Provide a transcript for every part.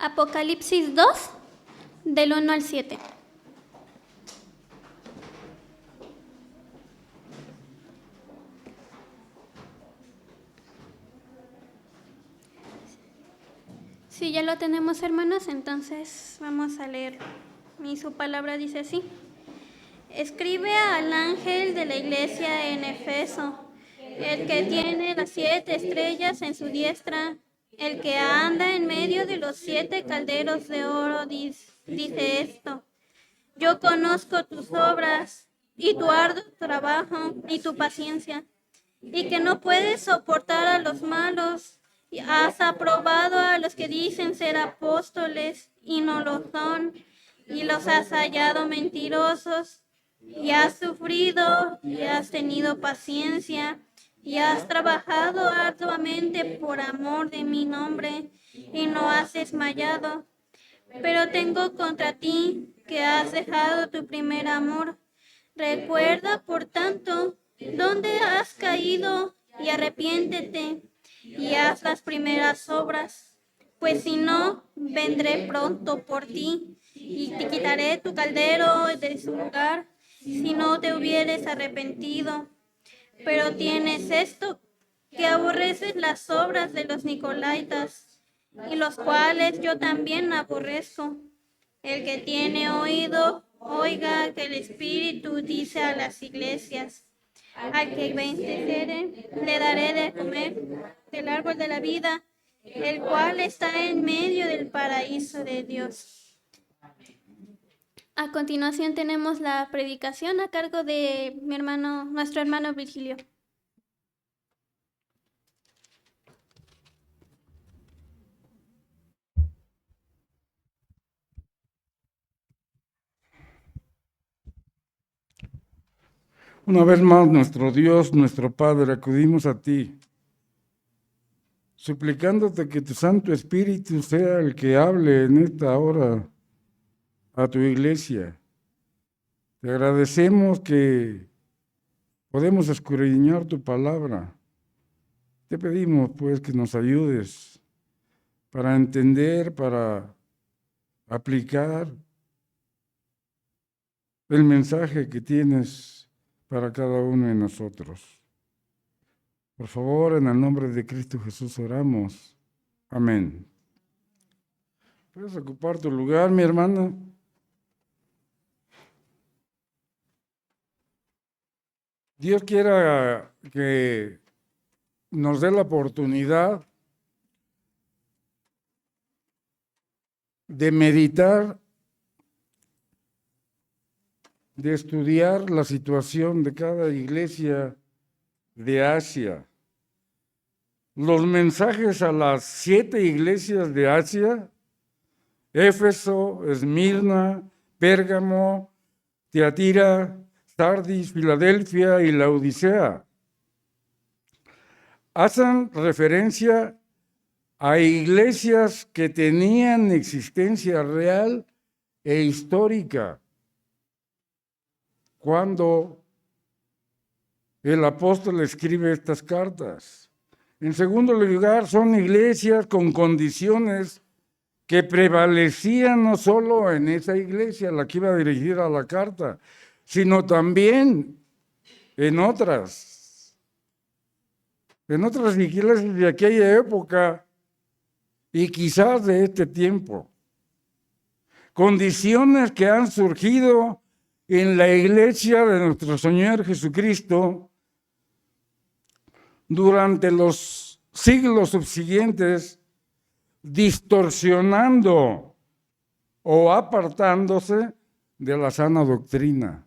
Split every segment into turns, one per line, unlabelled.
Apocalipsis 2, del 1 al 7. Si ya lo tenemos, hermanos, entonces vamos a leer. Y su palabra dice así: Escribe al ángel de la iglesia en Efeso, el que tiene las 7 estrellas en su diestra, el que anda en medio de los 7 calderos de oro, dice esto: Yo conozco tus obras y tu arduo trabajo y tu paciencia, y que no puedes soportar a los malos, y has aprobado a los que dicen ser apóstoles y no lo son, y los has hallado mentirosos, y has sufrido y has tenido paciencia, y has trabajado arduamente por amor de mi nombre, y no has desmayado. Pero tengo contra ti que has dejado tu primer amor. Recuerda, por tanto, dónde has caído y arrepiéntete y haz las primeras obras. Pues si no, vendré pronto por ti y te quitaré tu caldero de su lugar si no te hubieres arrepentido. Pero tienes esto, que aborreces las obras de los nicolaítas, y los cuales yo también aborrezco. El que tiene oído, oiga que el Espíritu dice a las iglesias: al que venciere, le daré de comer del árbol de la vida, el cual está en medio del paraíso de Dios. A continuación tenemos la predicación a cargo de nuestro hermano Virgilio.
Una vez más, nuestro Dios, nuestro Padre, acudimos a ti, suplicándote que tu Santo Espíritu sea el que hable en esta hora a tu iglesia. Te agradecemos que podemos escudriñar tu palabra. Te pedimos, pues, que nos ayudes para entender, para aplicar el mensaje que tienes para cada uno de nosotros. Por favor, en el nombre de Cristo Jesús oramos. Amén. ¿Puedes ocupar tu lugar, mi hermana? Dios quiera que nos dé la oportunidad de meditar, de estudiar la situación de cada iglesia de Asia. Los mensajes a las 7 iglesias de Asia: Éfeso, Esmirna, Pérgamo, Tiatira, Sardis, Filadelfia y Laodicea, hacen referencia a iglesias que tenían existencia real e histórica cuando el apóstol escribe estas cartas. En segundo lugar, son iglesias con condiciones que prevalecían no solo en esa iglesia, la que iba dirigida a la carta, sino también en otras iglesias de aquella época y quizás de este tiempo. Condiciones que han surgido en la iglesia de nuestro Señor Jesucristo durante los siglos subsiguientes, distorsionando o apartándose de la sana doctrina.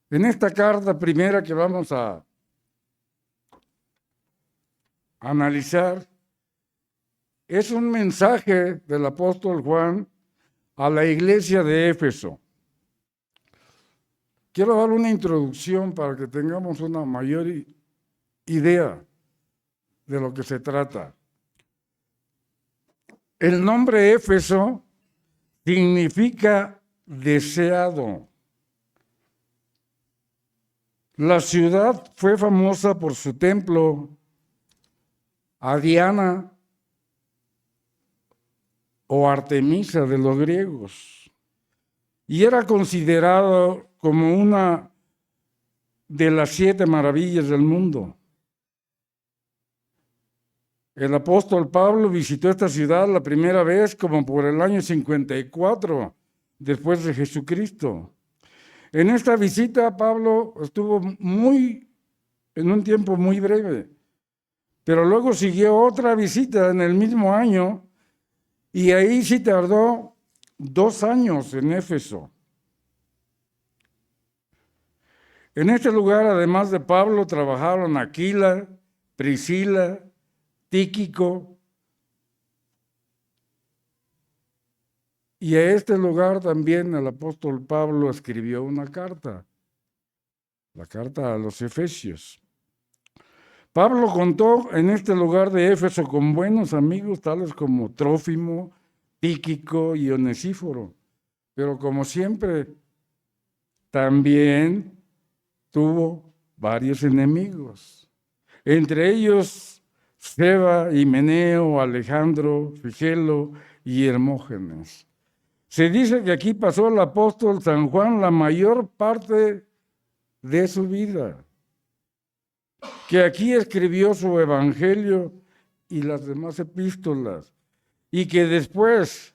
En esta carta primera que vamos a analizar, es un mensaje del apóstol Juan a la iglesia de Éfeso. Quiero dar una introducción para que tengamos una mayor idea de lo que se trata. El nombre Éfeso significa deseado. La ciudad fue famosa por su templo a Diana o Artemisa de los griegos, y era considerado como una de las 7 maravillas del mundo. El apóstol Pablo visitó esta ciudad la primera vez como por el año 54 después de Jesucristo. En esta visita Pablo estuvo en un tiempo muy breve, pero luego siguió otra visita en el mismo año y ahí sí tardó 2 años en Éfeso. En este lugar, además de Pablo, trabajaron Aquila, Priscila, Tíquico, y a este lugar también el apóstol Pablo escribió una carta, la carta a los Efesios. Pablo contó en este lugar de Éfeso con buenos amigos tales como Trófimo, Tíquico y Onesíforo, pero como siempre, también tuvo varios enemigos, entre ellos Seba, Himeneo, Alejandro, Figelo y Hermógenes. Se dice que aquí pasó el apóstol San Juan la mayor parte de su vida, que aquí escribió su evangelio y las demás epístolas, y que después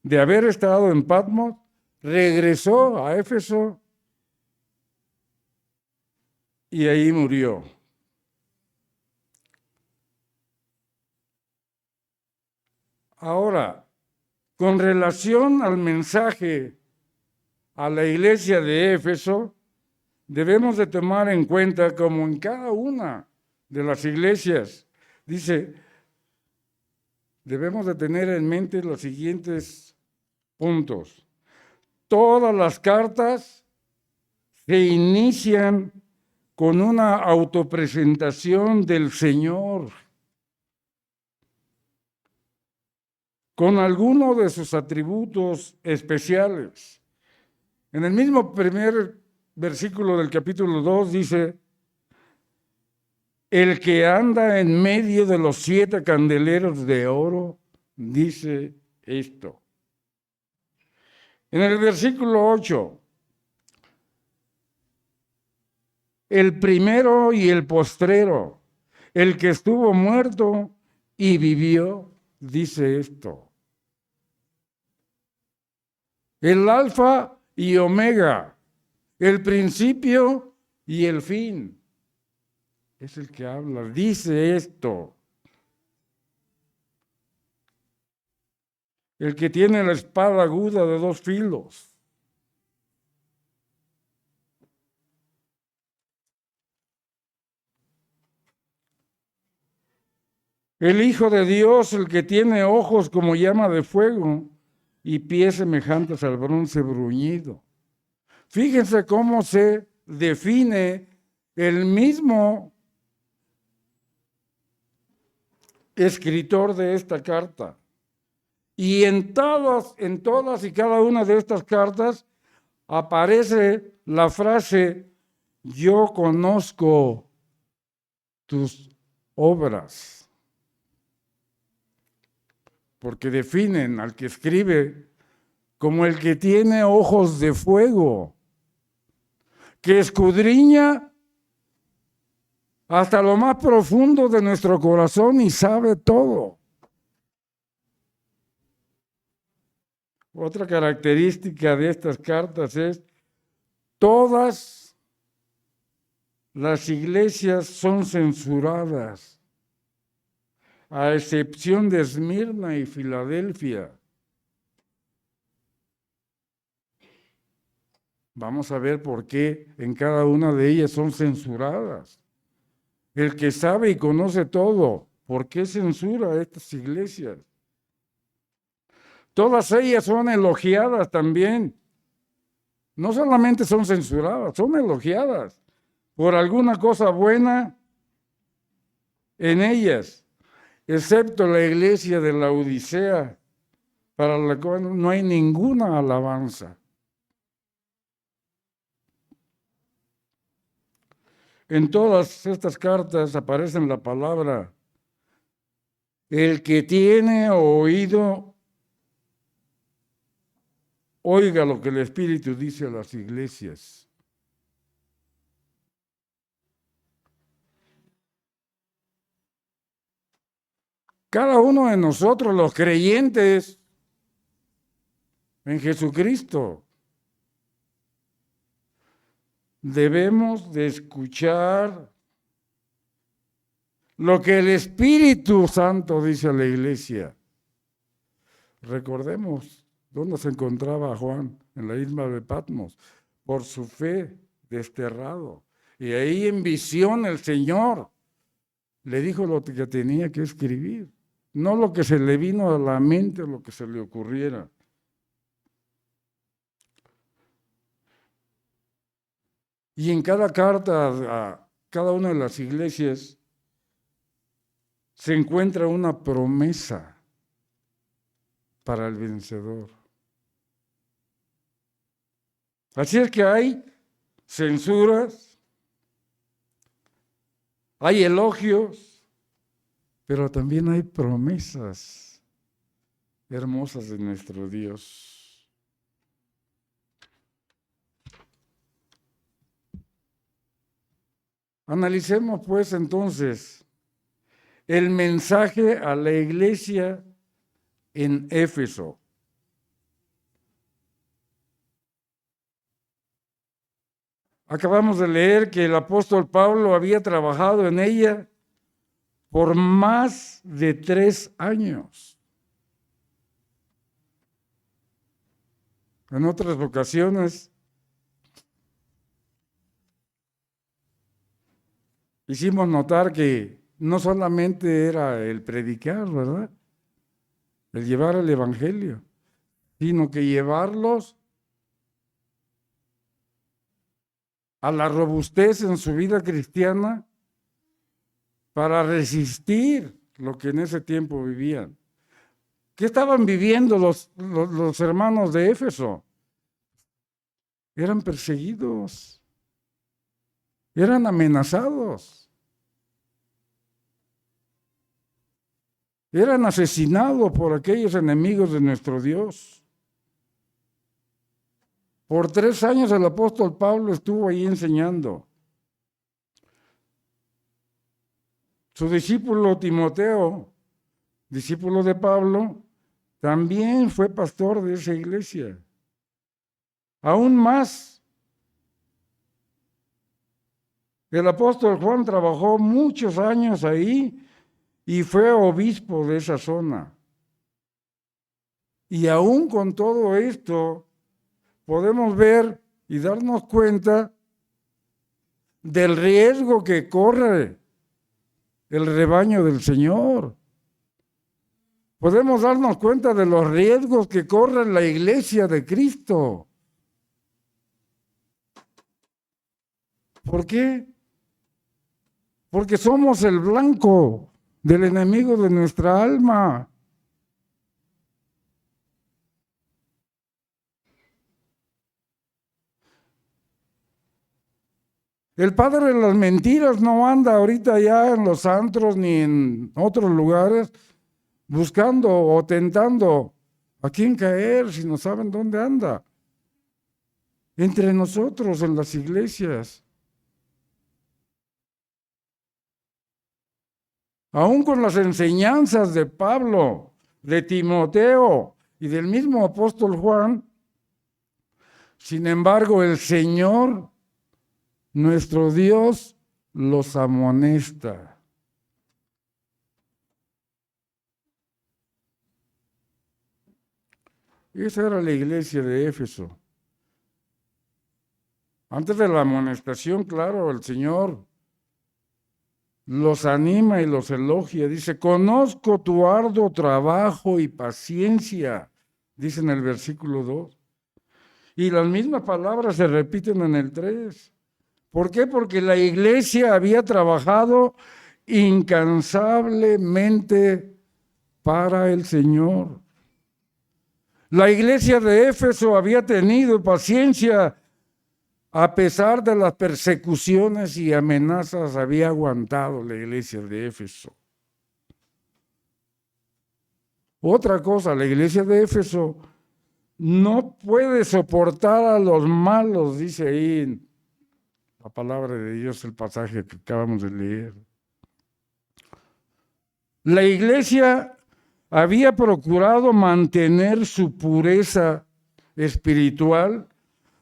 de haber estado en Patmos, regresó a Éfeso y ahí murió. Ahora, con relación al mensaje a la iglesia de Éfeso, debemos de tomar en cuenta, como en cada una de las iglesias, dice, debemos de tener en mente los siguientes puntos. Todas las cartas se inician con una autopresentación del Señor, con alguno de sus atributos especiales. En el mismo primer versículo del capítulo 2 dice, el que anda en medio de los 7 candeleros de oro, dice esto. En el versículo 8, el primero y el postrero, el que estuvo muerto y vivió, dice esto. El alfa y omega, el principio y el fin. Es el que habla, dice esto. El que tiene la espada aguda de 2 filos. El Hijo de Dios, el que tiene ojos como llama de fuego y pies semejantes al bronce bruñido. Fíjense cómo se define el mismo escritor de esta carta. Y en todas y cada una de estas cartas aparece la frase, yo conozco tus obras. Porque definen al que escribe como el que tiene ojos de fuego, que escudriña hasta lo más profundo de nuestro corazón y sabe todo. Otra característica de estas cartas es, todas las iglesias son censuradas, a excepción de Esmirna y Filadelfia. Vamos a ver por qué en cada una de ellas son censuradas. El que sabe y conoce todo, ¿por qué censura a estas iglesias? Todas ellas son elogiadas también. No solamente son censuradas, son elogiadas por alguna cosa buena en ellas, excepto la iglesia de la Odisea, para la cual no hay ninguna alabanza. En todas estas cartas aparece la palabra El que tiene oído, oiga lo que el Espíritu dice a las iglesias. Cada uno de nosotros, los creyentes en Jesucristo, debemos de escuchar lo que el Espíritu Santo dice a la iglesia. Recordemos dónde se encontraba Juan, en la isla de Patmos, por su fe desterrado. Y ahí en visión el Señor le dijo lo que tenía que escribir, no lo que se le vino a la mente o lo que se le ocurriera. Y en cada carta a cada una de las iglesias se encuentra una promesa para el vencedor. Así es que hay censuras, hay elogios, pero también hay promesas hermosas de nuestro Dios. Analicemos pues entonces el mensaje a la iglesia en Éfeso. Acabamos de leer que el apóstol Pablo había trabajado en ella por más de 3 años. En otras ocasiones hicimos notar que no solamente era el predicar, ¿verdad? El llevar el evangelio, sino que llevarlos a la robustez en su vida cristiana para resistir lo que en ese tiempo vivían. ¿Qué estaban viviendo los hermanos de Éfeso? Eran perseguidos, eran amenazados, eran asesinados por aquellos enemigos de nuestro Dios. Por 3 años el apóstol Pablo estuvo ahí enseñando. Su discípulo Timoteo, discípulo de Pablo, también fue pastor de esa iglesia. Aún más, el apóstol Juan trabajó muchos años ahí y fue obispo de esa zona. Y aún con todo esto, podemos ver y darnos cuenta del riesgo que corre el rebaño del Señor. Podemos darnos cuenta de los riesgos que corre la iglesia de Cristo. ¿Por qué? Porque somos el blanco del enemigo de nuestra alma. El padre de las mentiras no anda ahorita ya en los antros ni en otros lugares buscando o tentando a quién caer si no saben dónde anda. Entre nosotros en las iglesias. Aún con las enseñanzas de Pablo, de Timoteo y del mismo apóstol Juan, sin embargo el Señor, nuestro Dios, los amonesta. Esa era la iglesia de Éfeso. Antes de la amonestación, claro, el Señor los anima y los elogia. Dice, conozco tu arduo trabajo y paciencia, dice en el versículo 2. Y las mismas palabras se repiten en el 3. ¿Por qué? Porque la iglesia había trabajado incansablemente para el Señor. La iglesia de Éfeso había tenido paciencia a pesar de las persecuciones y amenazas, había aguantado la iglesia de Éfeso. Otra cosa, la iglesia de Éfeso no puede soportar a los malos, dice ahí en la palabra de Dios, el pasaje que acabamos de leer. La iglesia había procurado mantener su pureza espiritual,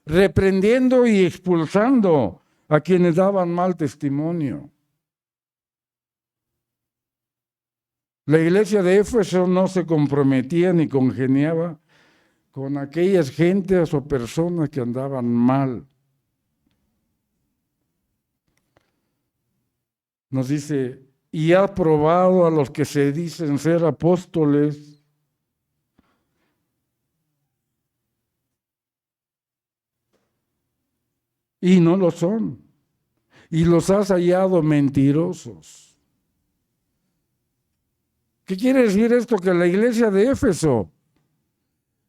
reprendiendo y expulsando a quienes daban mal testimonio. La iglesia de Éfeso no se comprometía ni congeniaba con aquellas gentes o personas que andaban mal. Nos dice, y ha probado a los que se dicen ser apóstoles y no lo son, y los has hallado mentirosos. ¿Qué quiere decir esto? Que la iglesia de Éfeso,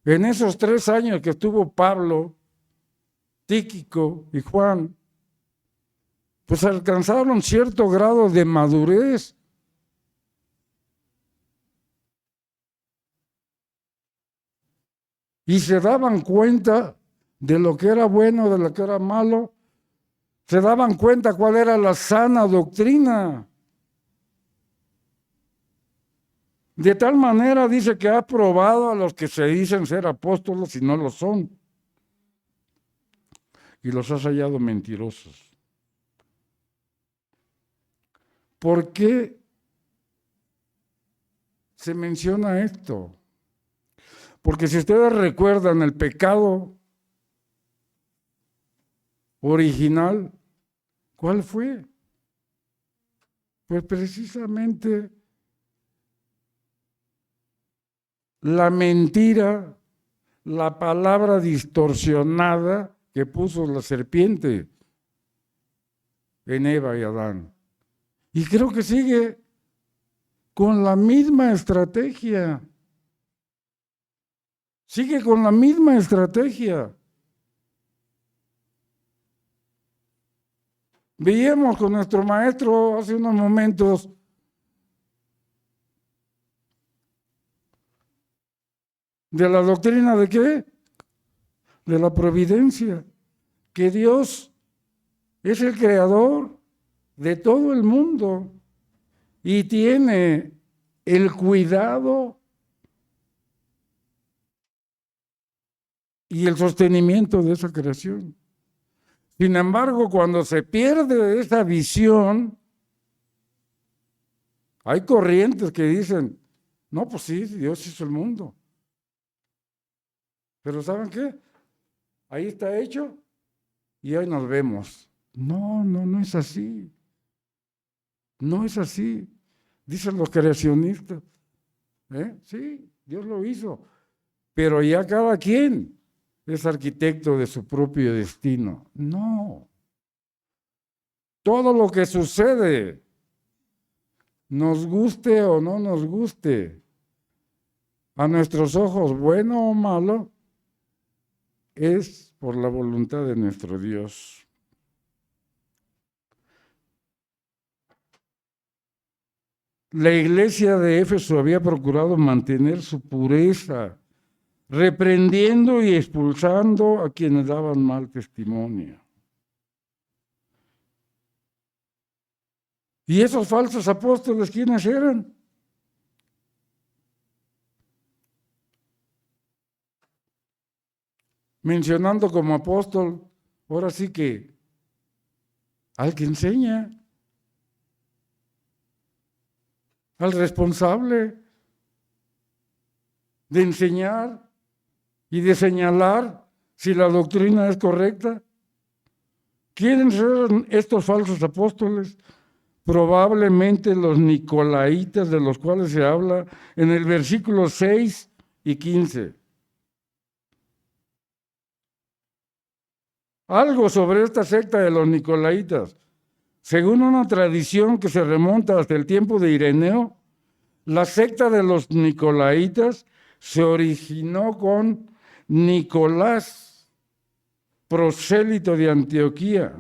en esos 3 años que estuvo Pablo, Tíquico y Juan, pues alcanzaron cierto grado de madurez. Y se daban cuenta de lo que era bueno, de lo que era malo. Se daban cuenta cuál era la sana doctrina. De tal manera dice que ha probado a los que se dicen ser apóstoles y no lo son. Y los has hallado mentirosos. ¿Por qué se menciona esto? Porque si ustedes recuerdan el pecado original, ¿cuál fue? Pues precisamente la mentira, la palabra distorsionada que puso la serpiente en Eva y Adán. Y creo que sigue con la misma estrategia. Sigue con la misma estrategia. Veíamos con nuestro maestro hace unos momentos de la doctrina de qué? De la providencia. Que Dios es el creador de todo el mundo y tiene el cuidado y el sostenimiento de esa creación. Sin embargo, cuando se pierde esa visión, hay corrientes que dicen, no, pues sí, Dios hizo el mundo. Pero ¿saben qué? Ahí está hecho y ahí nos vemos. No, no es así. No es así. Dicen los creacionistas. Sí, Dios lo hizo. Pero ya cada quien es arquitecto de su propio destino. No. Todo lo que sucede, nos guste o no nos guste, a nuestros ojos, bueno o malo, es por la voluntad de nuestro Dios. La iglesia de Éfeso había procurado mantener su pureza, reprendiendo y expulsando a quienes daban mal testimonio. ¿Y esos falsos apóstoles quiénes eran? Mencionando como apóstol, ahora sí que al que enseña, al responsable de enseñar y de señalar si la doctrina es correcta. ¿Quiénes eran estos falsos apóstoles? Probablemente los nicolaitas, de los cuales se habla en el versículo 6 y 15. Algo sobre esta secta de los nicolaitas. Según una tradición que se remonta hasta el tiempo de Ireneo, la secta de los nicolaitas se originó con Nicolás, prosélito de Antioquía,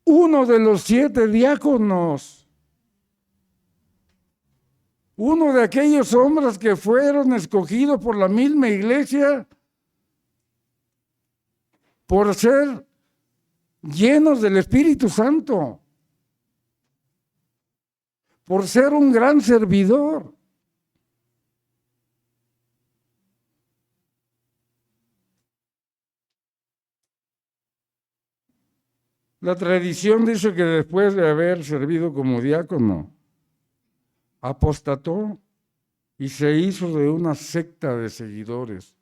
uno de los 7 diáconos Uno de aquellos hombres que fueron escogidos por la misma iglesia por ser llenos del Espíritu Santo, por ser un gran servidor. La tradición dice que después de haber servido como diácono, apostató y se hizo de una secta de seguidores.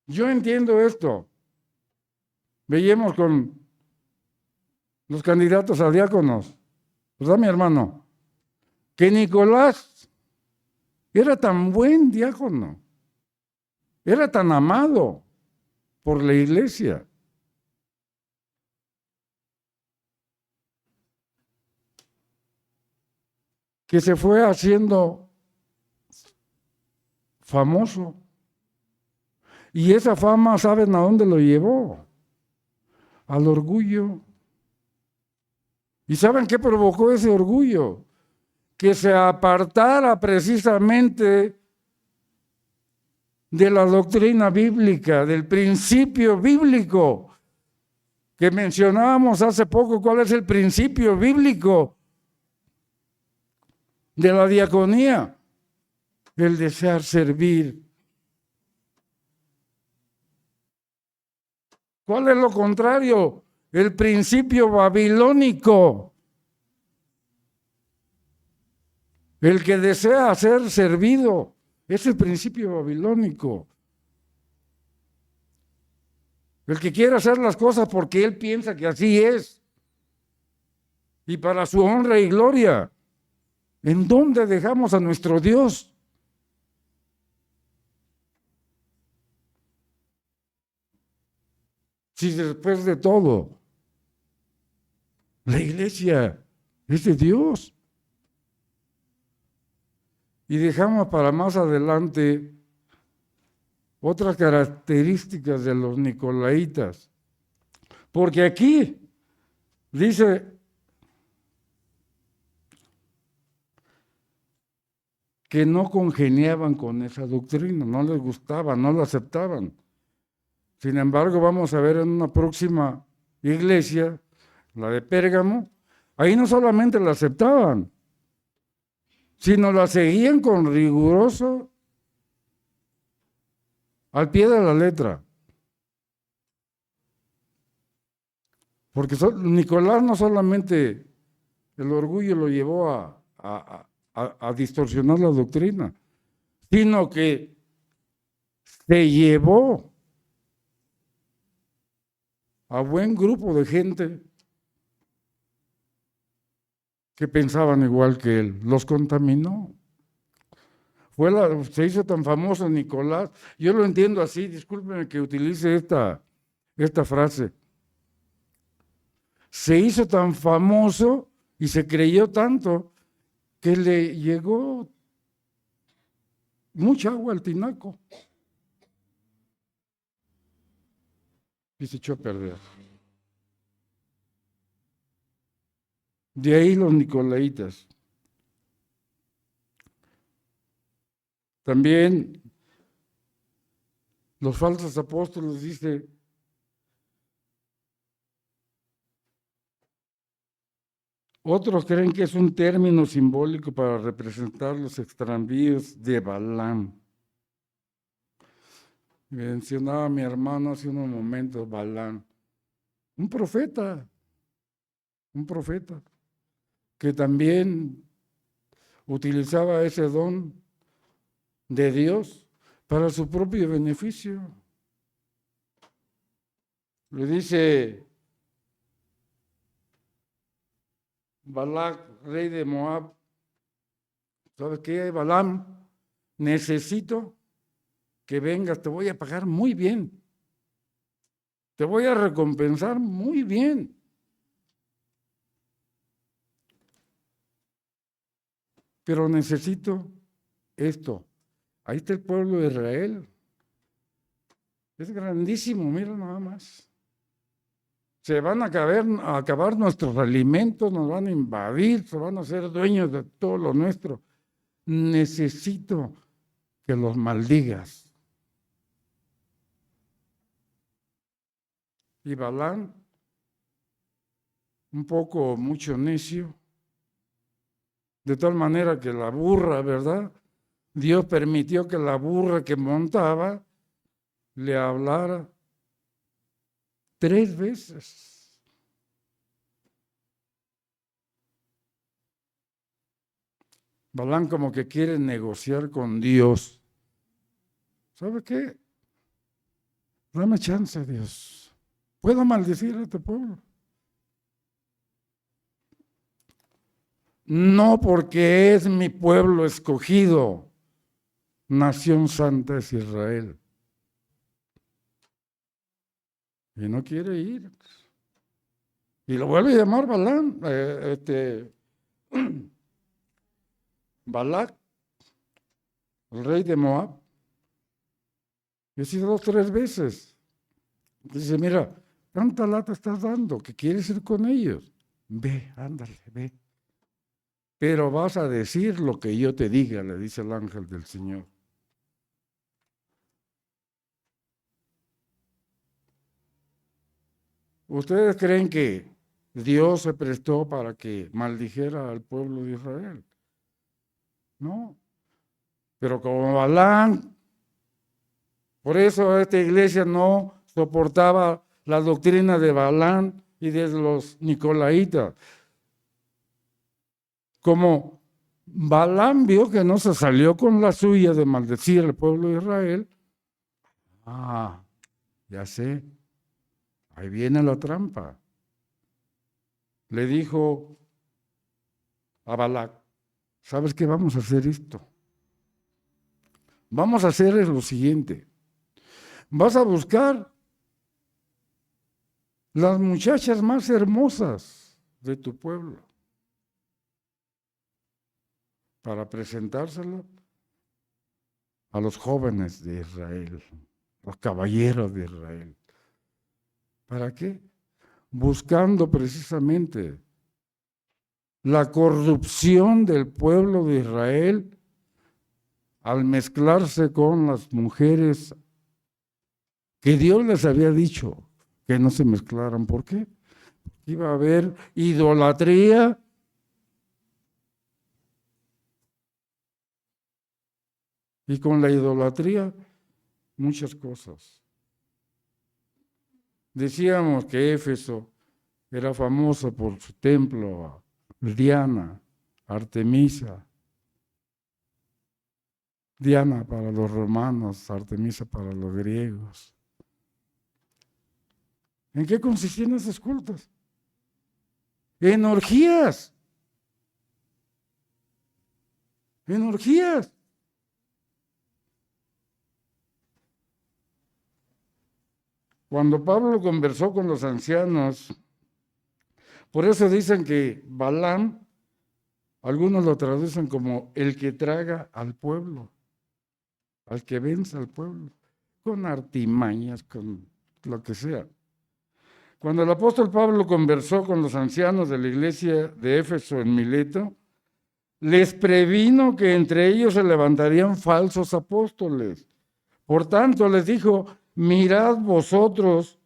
Yo entiendo esto. Veíamos con los candidatos a diáconos, ¿verdad, mi hermano? Que Nicolás era tan buen diácono, era tan amado por la iglesia. Que se fue haciendo famoso. Y esa fama, ¿saben a dónde lo llevó? Al orgullo. ¿Y saben qué provocó ese orgullo? Que se apartara precisamente de la doctrina bíblica, del principio bíblico, que mencionábamos hace poco. ¿Cuál es el principio bíblico de la diaconía? El desear servir. ¿Cuál es lo contrario? El principio babilónico. El que desea ser servido. Es el principio babilónico. El que quiere hacer las cosas porque él piensa que así es. Y para su honra y gloria. ¿En dónde dejamos a nuestro Dios? Si después de todo, la iglesia es de Dios. Y dejamos para más adelante otras características de los nicolaitas. Porque aquí dice que no congeniaban con esa doctrina, no les gustaba, no la aceptaban. Sin embargo, vamos a ver en una próxima iglesia, la de Pérgamo, ahí no solamente la aceptaban, sino la seguían con riguroso al pie de la letra. Porque Nicolás no solamente el orgullo lo llevó a distorsionar la doctrina, sino que se llevó a buen grupo de gente que pensaban igual que él, los contaminó. Se hizo tan famoso Nicolás, yo lo entiendo así, discúlpenme que utilice esta frase. Se hizo tan famoso y se creyó tanto que le llegó mucha agua al tinaco y se echó a perder. De ahí los nicolaitas. También los falsos apóstoles dice otros creen que es un término simbólico para representar los extravíos de Balaam. Mencionaba mi hermano hace unos momentos Balaam, un profeta que también utilizaba ese don de Dios para su propio beneficio. Le dice Balac, rey de Moab, ¿sabes qué, Balaam? Necesito que vengas, te voy a pagar muy bien, te voy a recompensar muy bien. Pero necesito esto. Ahí está el pueblo de Israel. Es grandísimo, mira nada más. Se van a acabar nuestros alimentos, nos van a invadir, se van a hacer dueños de todo lo nuestro. Necesito que los maldigas. Y Balaam, un poco mucho necio, de tal manera que la burra, ¿verdad? Dios permitió que la burra que montaba le hablara 3 veces. Balaam como que quiere negociar con Dios. ¿Sabe qué? Dame chance, Dios. ¿Puedo maldecir a este pueblo? No, porque es mi pueblo escogido. Nación santa es Israel. Y no quiere ir. Y lo vuelve a llamar Balaam, Balac, el rey de Moab. Y así 2, 3 veces. Dice, mira, tanta lata estás dando que quieres ir con ellos. Ve, ándale, ve. Pero vas a decir lo que yo te diga, le dice el ángel del Señor. ¿Ustedes creen que Dios se prestó para que maldijera al pueblo de Israel? No. Pero como Balaam, por eso esta iglesia no soportaba la doctrina de Balaam y de los nicolaítas. Como Balaam vio que no se salió con la suya de maldecir al pueblo de Israel, ya sé, ahí viene la trampa. Le dijo a Balac, ¿sabes qué? Vamos a hacer esto. Vamos a hacer lo siguiente. Vas a buscar las muchachas más hermosas de tu pueblo para presentárselo a los jóvenes de Israel, los caballeros de Israel. ¿Para qué? Buscando precisamente la corrupción del pueblo de Israel al mezclarse con las mujeres que Dios les había dicho que no se mezclaran. ¿Por qué? Iba a haber idolatría y con la idolatría muchas cosas. Decíamos que Éfeso era famoso por su templo, Diana, Artemisa. Diana para los romanos, Artemisa para los griegos. ¿En qué consistían esos cultos? En orgías. En orgías. Cuando Pablo conversó con los ancianos, por eso dicen que Balaam, algunos lo traducen como el que traga al pueblo, al que vence al pueblo, con artimañas, con lo que sea. Cuando el apóstol Pablo conversó con los ancianos de la iglesia de Éfeso en Mileto, les previno que entre ellos se levantarían falsos apóstoles. Por tanto, les dijo, mirad vosotros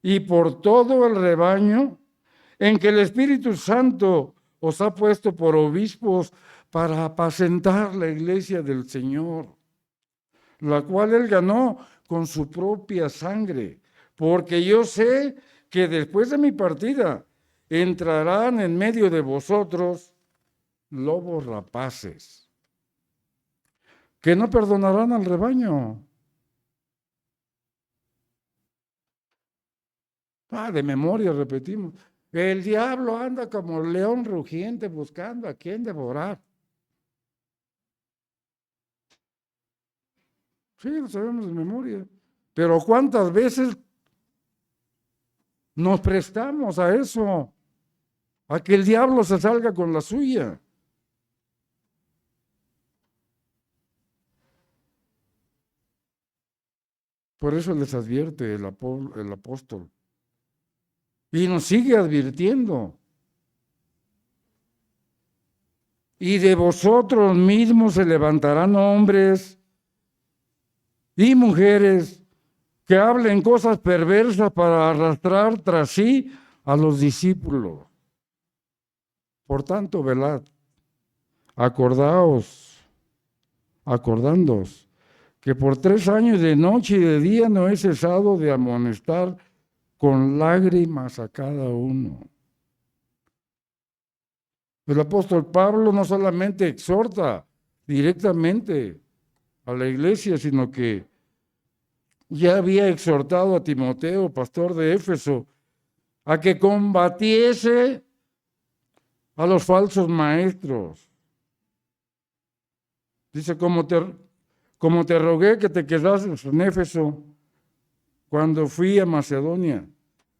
y por todo el rebaño en que el Espíritu Santo os ha puesto por obispos para apacentar la iglesia del Señor, la cual él ganó con su propia sangre. Porque yo sé que después de mi partida entrarán en medio de vosotros lobos rapaces, que no perdonarán al rebaño. De memoria repetimos. El diablo anda como león rugiente buscando a quien devorar. Sí, lo sabemos de memoria. Pero ¿cuántas veces nos prestamos a eso? A que el diablo se salga con la suya. Por eso les advierte el apóstol. Y nos sigue advirtiendo. Y de vosotros mismos se levantarán hombres y mujeres que hablen cosas perversas para arrastrar tras sí a los discípulos. Por tanto, velad, acordándoos, que por 3 años de noche y de día no he cesado de amonestar con lágrimas a cada uno. El apóstol Pablo no solamente exhorta directamente a la iglesia, sino que ya había exhortado a Timoteo, pastor de Éfeso, a que combatiese a los falsos maestros. Dice, como te rogué que te quedases en Éfeso cuando fui a Macedonia,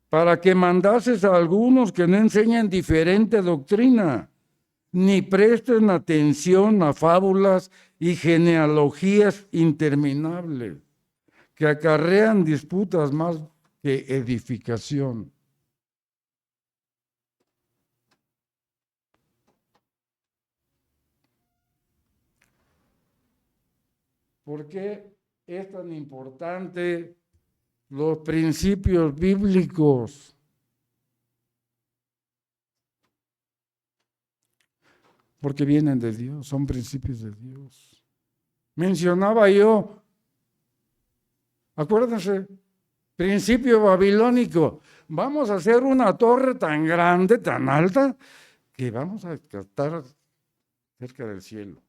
para que mandases a algunos que no enseñan diferente doctrina, ni presten atención a fábulas y genealogías interminables, que acarrean disputas más que edificación. ¿Por qué es tan importante los principios bíblicos? Porque vienen de Dios, son principios de Dios. Mencionaba yo, acuérdense, principio babilónico. Vamos a hacer una torre tan grande, tan alta, que vamos a estar cerca del cielo.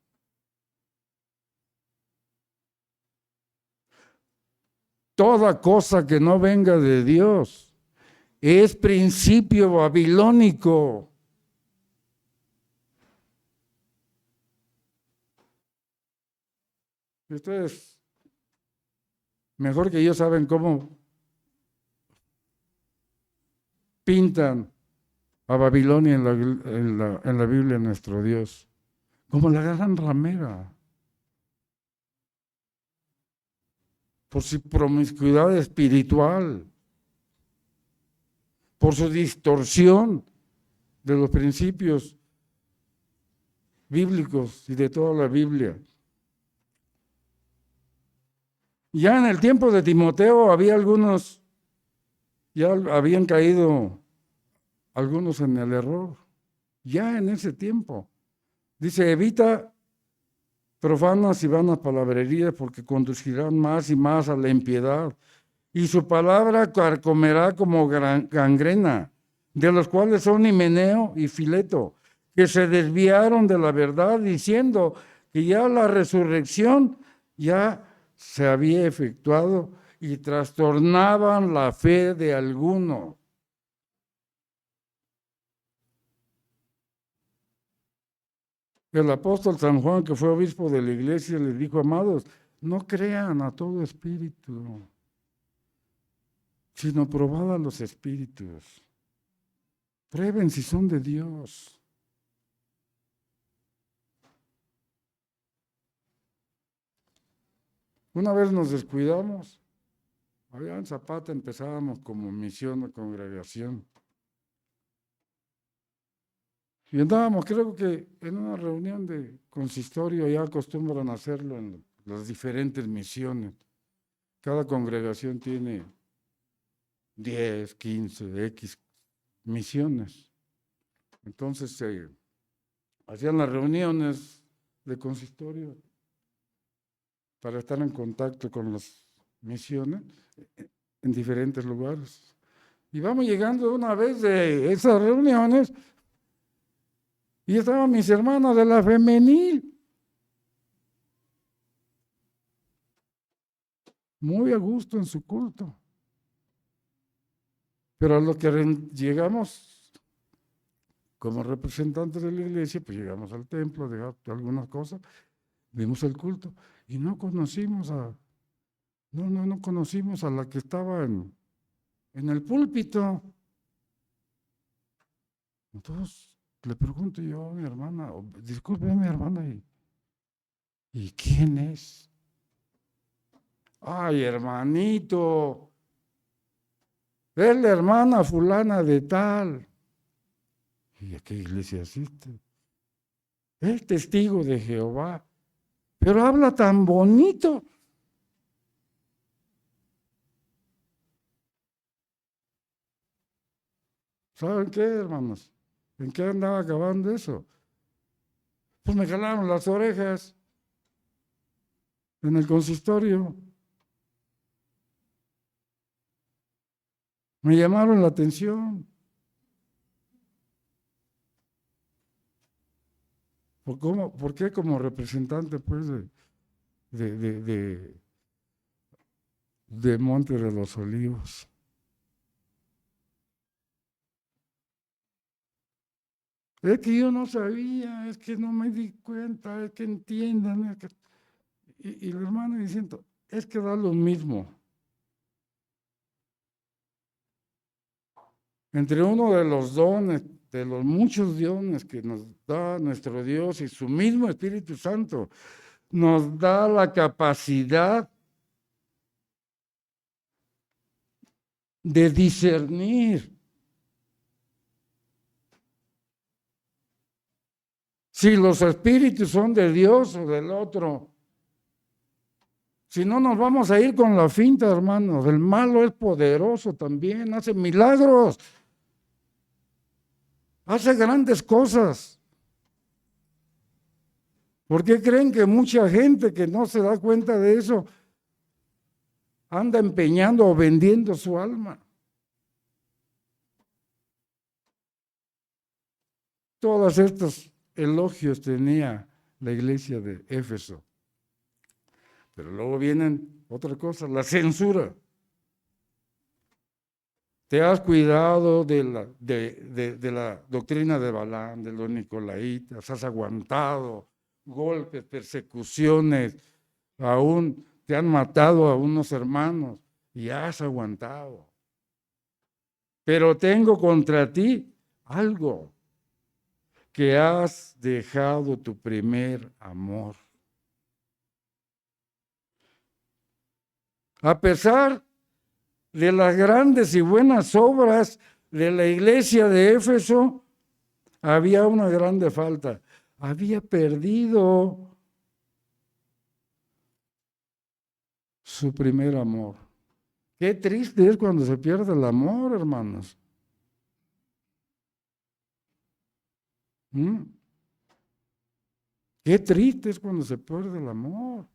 Toda cosa que no venga de Dios es principio babilónico. Ustedes, mejor que yo, saben cómo pintan a Babilonia en la Biblia de nuestro Dios, como la gran ramera, por su promiscuidad espiritual, por su distorsión de los principios bíblicos y de toda la Biblia. Ya en el tiempo de Timoteo había algunos, ya habían caído algunos en el error, ya en ese tiempo. Dice, evita profanas y vanas palabrerías porque conducirán más y más a la impiedad, y su palabra carcomerá como gangrena, de los cuales son Himeneo y Fileto, que se desviaron de la verdad diciendo que ya la resurrección ya se había efectuado y trastornaban la fe de alguno. El apóstol San Juan, que fue obispo de la iglesia, les dijo, amados, no crean a todo espíritu, sino probad a los espíritus. Prueben si son de Dios. Una vez nos descuidamos, allá en Zapata empezábamos como misión de congregación. Y andábamos, creo que en una reunión de consistorio, ya acostumbran a hacerlo en las diferentes misiones. Cada congregación tiene 10, 15, X misiones. Entonces se hacían las reuniones de consistorio para estar en contacto con las misiones en diferentes lugares. Y vamos llegando una vez de esas reuniones y estaban mis hermanos de la femenil. Muy a gusto en su culto. Pero a lo que llegamos como representantes de la iglesia, pues llegamos al templo, de algunas cosas, vimos el culto y no conocimos no conocimos a la que estaba en el púlpito. Entonces le pregunto yo a mi hermana, disculpe mi hermana, ¿y quién es? Ay, hermanito, es la hermana fulana de tal. ¿Y a qué iglesia asiste? Es testigo de Jehová, pero habla tan bonito. ¿Saben qué, hermanos? ¿En qué andaba acabando eso? Pues me jalaron las orejas en el consistorio. Me llamaron la atención. ¿Por qué como representante, pues, de Monte de los Olivos? Es que yo no sabía, es que no me di cuenta, es que entiendan. Y el hermano diciendo, es que da lo mismo. Entre uno de los dones, de los muchos dones que nos da nuestro Dios y su mismo Espíritu Santo, nos da la capacidad de discernir si los espíritus son de Dios o del otro. Si no, nos vamos a ir con la finta, hermanos. El malo es poderoso también, hace milagros, hace grandes cosas. ¿Por qué creen que mucha gente que no se da cuenta de eso anda empeñando o vendiendo su alma? Todos estos elogios tenía la iglesia de Éfeso. Pero luego vienen otra cosa, la censura. Te has cuidado de la doctrina de Balaam, de los nicolaitas, has aguantado golpes, persecuciones, aún te han matado a unos hermanos y has aguantado. Pero tengo contra ti algo, que has dejado tu primer amor. A pesar de las grandes y buenas obras de la iglesia de Éfeso, había una grande falta. Había perdido su primer amor. Qué triste es cuando se pierde el amor, hermanos. Qué triste es cuando se pierde el amor.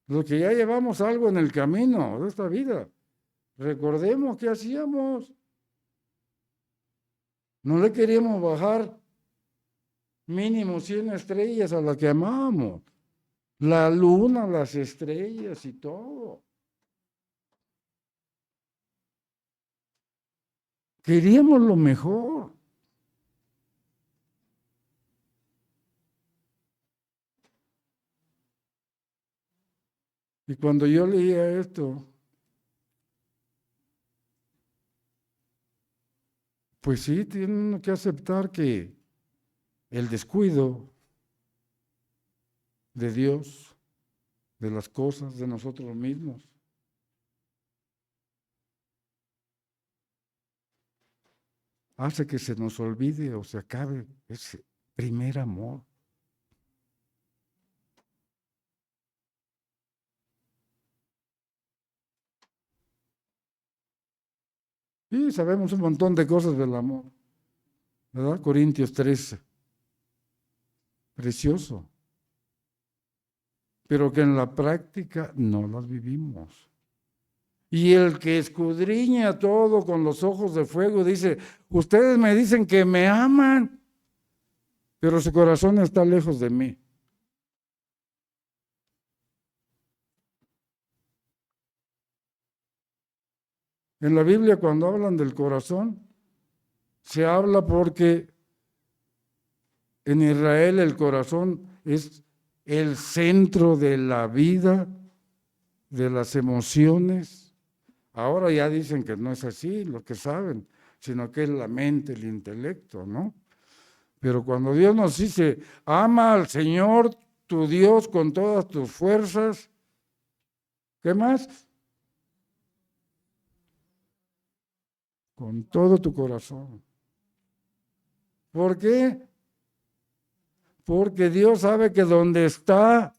Los que ya llevamos algo en el camino de esta vida, recordemos qué hacíamos. No le queríamos bajar mínimo 100 estrellas a la que amábamos. La luna, las estrellas y todo. Queríamos lo mejor. Y cuando yo leía esto, pues sí, tienen que aceptar que el descuido de Dios, de las cosas, de nosotros mismos, hace que se nos olvide o se acabe ese primer amor. Y sabemos un montón de cosas del amor, ¿verdad? Corintios 13, precioso, pero que en la práctica no las vivimos. Y el que escudriña todo con los ojos de fuego dice, ustedes me dicen que me aman, pero su corazón está lejos de mí. En la Biblia, cuando hablan del corazón, se habla porque en Israel el corazón es el centro de la vida, de las emociones. Ahora ya dicen que no es así, los que saben, sino que es la mente, el intelecto, ¿no? Pero cuando Dios nos dice, ama al Señor tu Dios con todas tus fuerzas, ¿qué más? con todo tu corazón. ¿Por qué? Porque Dios sabe que donde está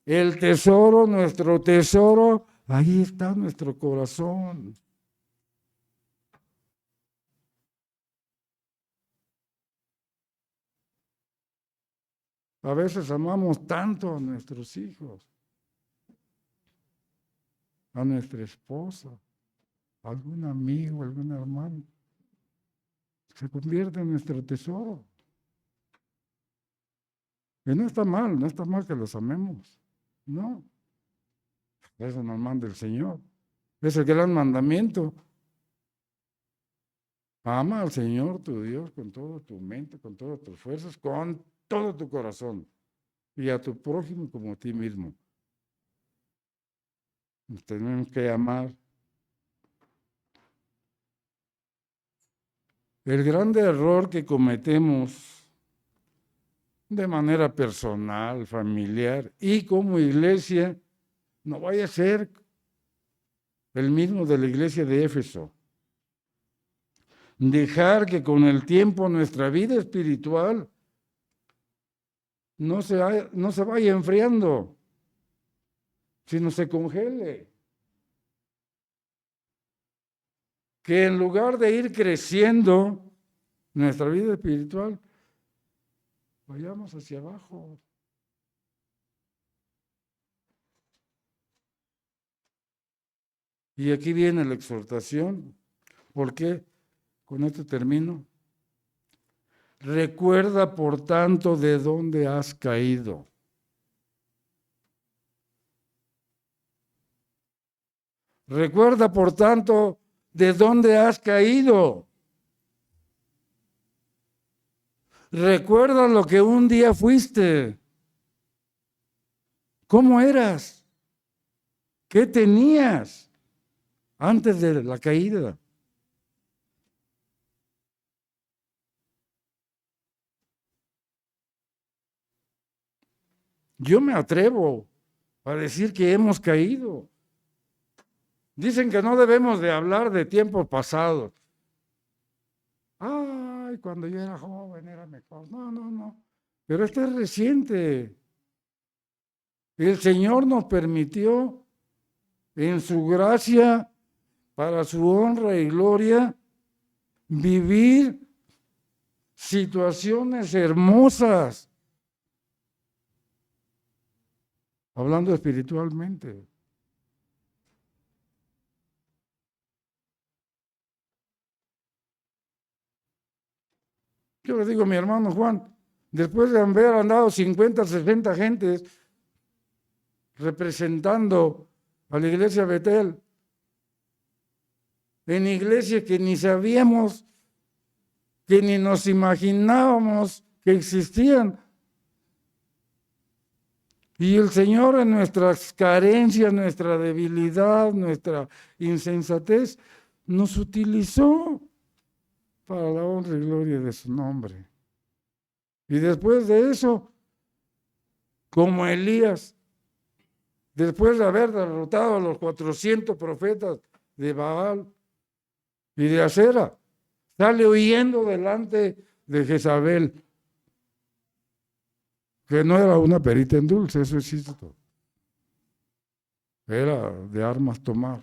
el tesoro, nuestro tesoro, ahí está nuestro corazón. A veces amamos tanto a nuestros hijos, a nuestra esposa, a algún amigo, algún hermano. Se convierte en nuestro tesoro. Y no está mal que los amemos. No, eso nos manda el Señor. Es el gran mandamiento. Ama al Señor tu Dios con toda tu mente, con todas tus fuerzas, con todo tu corazón. Y a tu prójimo como a ti mismo. Nos tenemos que amar. El grande error que cometemos de manera personal, familiar y como iglesia, no vaya a ser el mismo de la iglesia de Éfeso. Dejar que con el tiempo nuestra vida espiritual no se vaya enfriando, sino se congele. Que en lugar de ir creciendo nuestra vida espiritual, vayamos hacia abajo. Y aquí viene la exhortación. ¿Por qué? Con esto termino. Recuerda, por tanto, de dónde has caído. Recuerda, por tanto, de dónde has caído. Recuerda lo que un día fuiste. ¿Cómo eras? ¿Qué tenías antes de la caída? Yo me atrevo a decir que hemos caído. Dicen que no debemos de hablar de tiempos pasados. Ay, cuando yo era joven era mejor. No. Pero esto es reciente. El Señor nos permitió en su gracia, para su honra y gloria, vivir situaciones hermosas. Hablando espiritualmente. Yo le digo a mi hermano Juan, después de haber andado 50, 60 gentes representando a la iglesia Betel, en iglesias que ni sabíamos, que ni nos imaginábamos que existían. Y el Señor en nuestras carencias, nuestra debilidad, nuestra insensatez, nos utilizó para la honra y gloria de su nombre. Y después de eso, como Elías, después de haber derrotado a los 400 profetas de Baal y de Acera, sale huyendo delante de Jezabel, que no era una perita en dulce, eso es cierto. Era de armas tomar.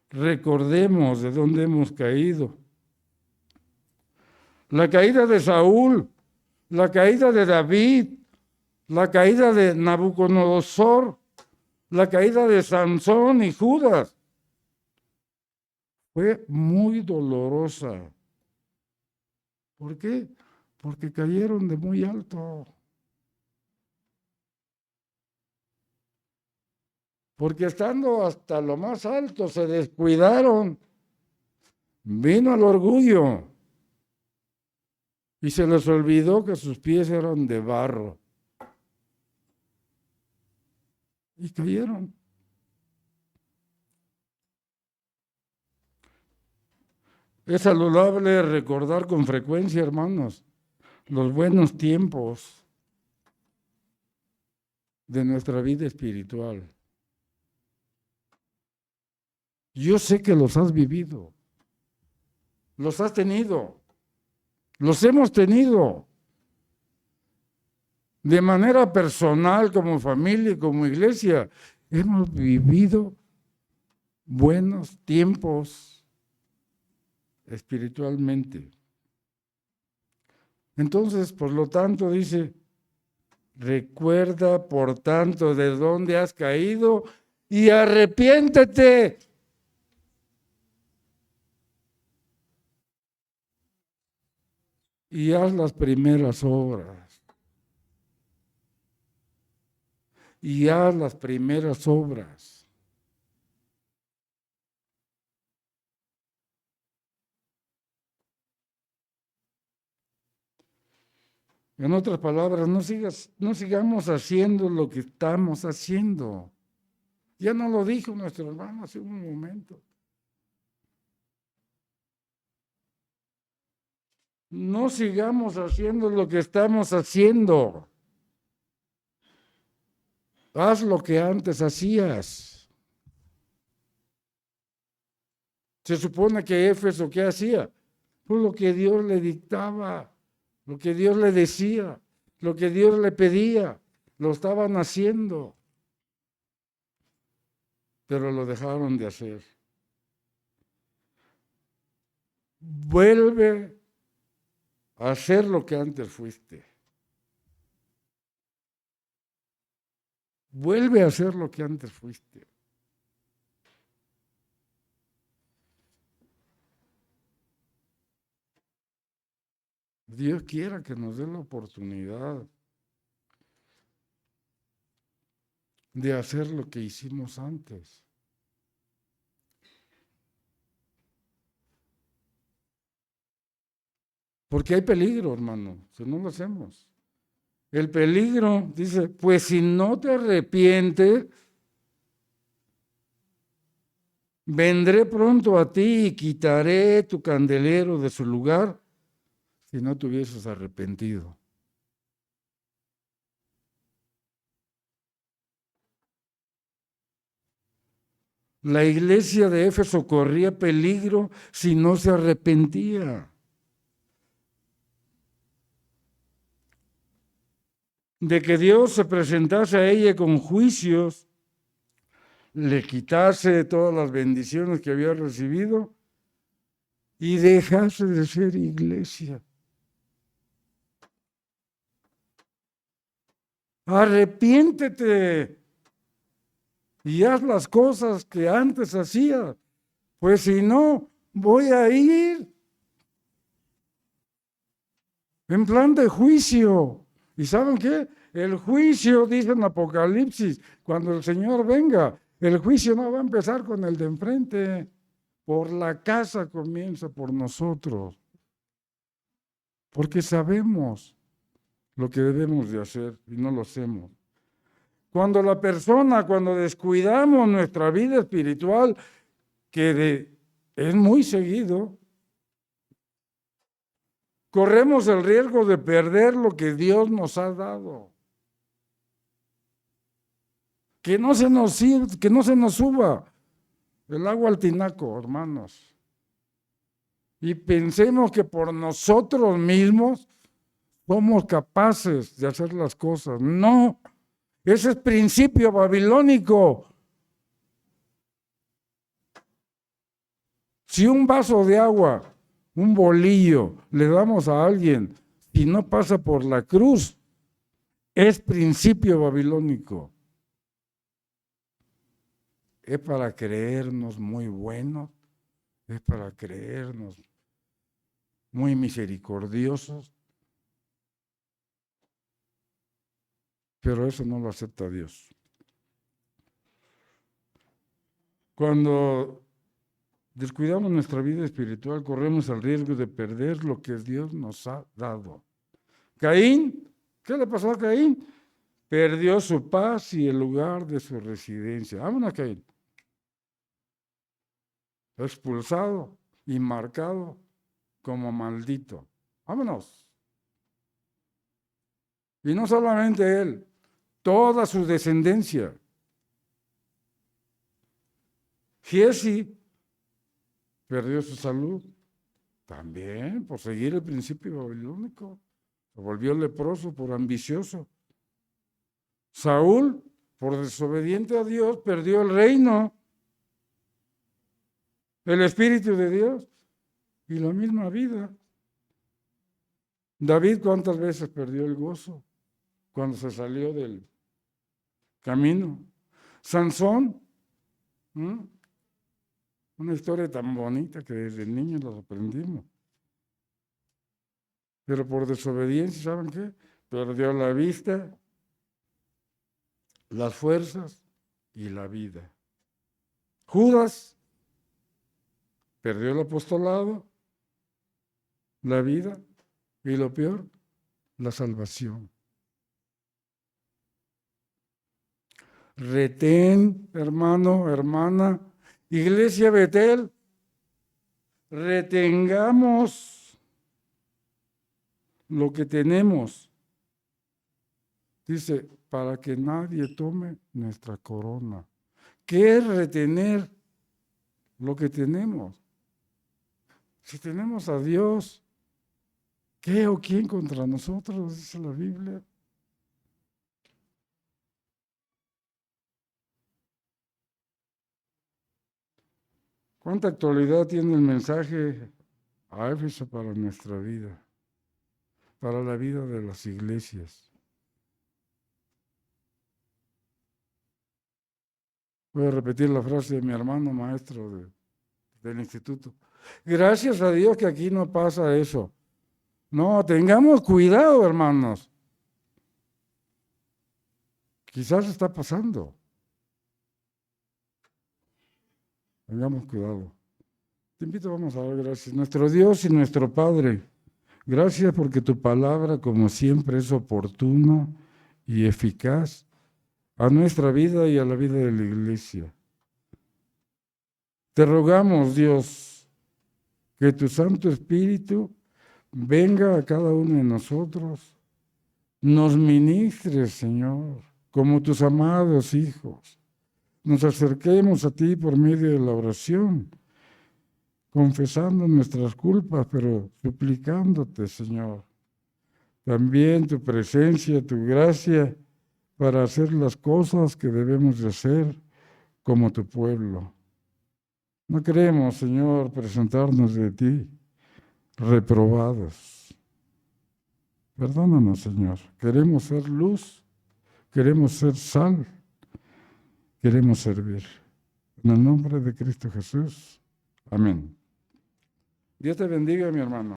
Recordemos de dónde hemos caído. La caída de Saúl, la caída de David, la caída de Nabucodonosor, la caída de Sansón y Judas. Fue muy dolorosa. ¿Por qué? Porque cayeron de muy alto. Porque estando hasta lo más alto se descuidaron. Vino el orgullo. Y se les olvidó que sus pies eran de barro. Y cayeron. Es saludable recordar con frecuencia, hermanos, los buenos tiempos. de nuestra vida espiritual. Yo sé que los has vivido, los has tenido, los hemos tenido de manera personal, como familia, como iglesia. Hemos vivido buenos tiempos espiritualmente. Entonces, por lo tanto, dice, recuerda, por tanto, de dónde has caído y arrepiéntete. Y haz las primeras obras. Y haz las primeras obras. En otras palabras, no sigamos haciendo lo que estamos haciendo. Ya nos lo dijo nuestro hermano hace un momento. No sigamos haciendo lo que estamos haciendo. Haz lo que antes hacías. Se supone que Éfeso, ¿qué hacía? Pues lo que Dios le dictaba, lo que Dios le decía, lo que Dios le pedía, lo estaban haciendo. Pero lo dejaron de hacer. Vuelve a hacer lo que antes fuiste. Vuelve a hacer lo que antes fuiste. Dios quiera que nos dé la oportunidad de hacer lo que hicimos antes. Porque hay peligro, hermano, si no lo hacemos. El peligro, dice, pues si no te arrepientes, vendré pronto a ti y quitaré tu candelero de su lugar si no te hubieses arrepentido. La iglesia de Éfeso corría peligro si no se arrepentía. De que Dios se presentase a ella con juicios, le quitase todas las bendiciones que había recibido y dejase de ser iglesia. Arrepiéntete y haz las cosas que antes hacías, pues si no, voy a ir en plan de juicio. ¿Y saben qué? El juicio, dice en Apocalipsis, cuando el Señor venga, el juicio no va a empezar con el de enfrente. Por la casa comienza por nosotros. Porque sabemos lo que debemos de hacer y no lo hacemos. Cuando descuidamos nuestra vida espiritual, es muy seguido, corremos el riesgo de perder lo que Dios nos ha dado. Que no se nos suba el agua al tinaco, hermanos. Y pensemos que por nosotros mismos somos capaces de hacer las cosas. No, ese es principio babilónico. Si un vaso de agua, un bolillo, le damos a alguien y no pasa por la cruz, es principio babilónico. Es para creernos muy buenos, es para creernos muy misericordiosos, pero eso no lo acepta Dios. Cuando descuidamos nuestra vida espiritual, corremos el riesgo de perder lo que Dios nos ha dado. Caín, ¿qué le pasó a Caín? Perdió su paz y el lugar de su residencia. Vámonos, Caín. Expulsado y marcado como maldito. Vámonos. Y no solamente él, toda su descendencia. Giezi perdió su salud, también por seguir el principio babilónico. Se volvió leproso por ambicioso. Saúl, por desobediente a Dios, perdió el reino, el Espíritu de Dios y la misma vida. David, ¿cuántas veces perdió el gozo cuando se salió del camino? Sansón, una historia tan bonita que desde niños la aprendimos. Pero por desobediencia, ¿saben qué? Perdió la vista, las fuerzas y la vida. Judas perdió el apostolado, la vida y lo peor, la salvación. Retén, hermano, hermana, Iglesia Betel, retengamos lo que tenemos. Dice, para que nadie tome nuestra corona. ¿Qué es retener lo que tenemos? Si tenemos a Dios, ¿qué o quién contra nosotros? Dice la Biblia. ¿Cuánta actualidad tiene el mensaje a Éfeso para nuestra vida? Para la vida de las iglesias. Voy a repetir la frase de mi hermano maestro del instituto. Gracias a Dios que aquí no pasa eso. No, tengamos cuidado, hermanos. Quizás está pasando. Tengamos cuidado. Te invito, vamos a dar gracias. Nuestro Dios y nuestro Padre, gracias porque tu palabra, como siempre, es oportuna y eficaz a nuestra vida y a la vida de la iglesia. Te rogamos, Dios, que tu Santo Espíritu venga a cada uno de nosotros, nos ministre, Señor, como tus amados hijos. Nos acerquemos a ti por medio de la oración, confesando nuestras culpas, pero suplicándote, Señor, también tu presencia, tu gracia, para hacer las cosas que debemos de hacer como tu pueblo. No queremos, Señor, presentarnos de ti reprobados. Perdónanos, Señor. Queremos ser luz, queremos ser sal, queremos servir. En el nombre de Cristo Jesús. Amén. Dios te bendiga, mi hermano.